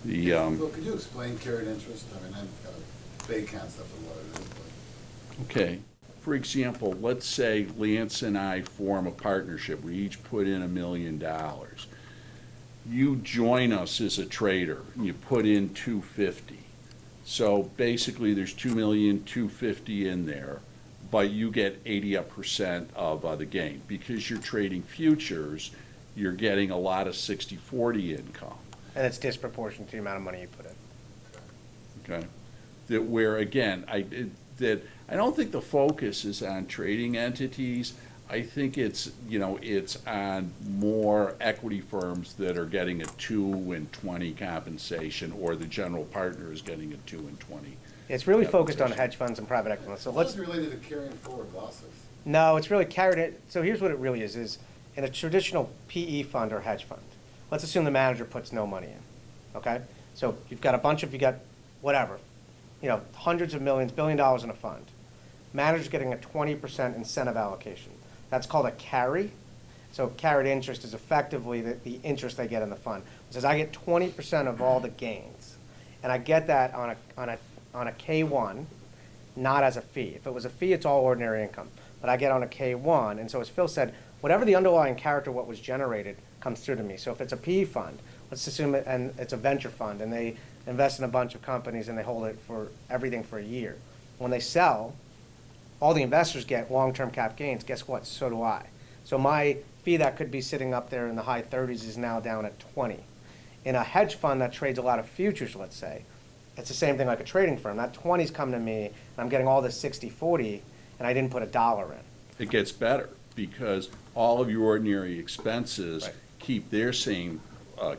The, Well, could you explain carried interest? I mean, I've got a vague concept of what it is, but. okay, for example, let's say Lance and I form a partnership. We each put in $1 million. You join us as a trader, and you put in 250. So basically, there's 2,250,000 in there, but you get 80% of the gain. Because you're trading futures, you're getting a lot of 60/40 income. And it's disproportionate to the amount of money you put in. Okay, that where again, that I don't think the focus is on trading entities. I think it's it's on more equity firms that are getting a 2-and-20 compensation, or the general partner is getting a 2-and-20. It's really focused on compensation. hedge funds and private equity. So What's let's, related to carrying forward losses? no, it's really carried it. So here's what it really is in a traditional PE fund or hedge fund, let's assume the manager puts no money in, okay? So you got whatever, hundreds of millions, $1 billion in a fund. Manager's getting a 20% incentive allocation. That's called a carry. So carried interest is effectively the interest they get in the fund. It says I get 20% of all the gains, and I get that on a K1, not as a fee. If it was a fee, it's all ordinary income, but I get on a K1. And so as Phil said, whatever the underlying character, what was generated, comes through to me. So if it's a PE fund, let's assume and it's a venture fund, and they invest in a bunch of companies and they hold it for everything for a year. When they sell, all the investors get long-term cap gains. Guess what? So do I. So my fee that could be sitting up there in the high 30s is now down at 20. In a hedge fund that trades a lot of futures, let's say, it's the same thing like a trading firm. That 20's come to me, and I'm getting all this 60/40, and I didn't put $1 in. It gets better because all of your ordinary expenses Right. keep their same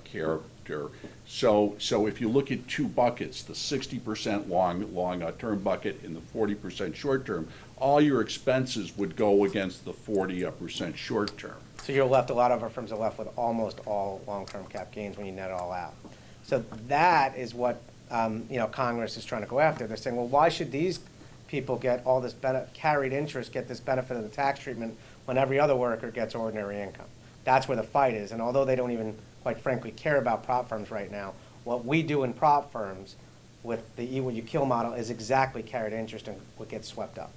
character. So if you look at two buckets, the 60% long-term bucket and the 40% short-term, all your expenses would go against the 40% short-term. So a lot of our firms are left with almost all long-term cap gains when you net it all out. So that is what Congress is trying to go after. They're saying, well, why should these people get all this carried interest, get this benefit of the tax treatment when every other worker gets ordinary income? That's where the fight is. And although they don't even, quite frankly, care about prop firms right now, what we do in prop firms with the E when you kill model is exactly carried interest and what gets swept up.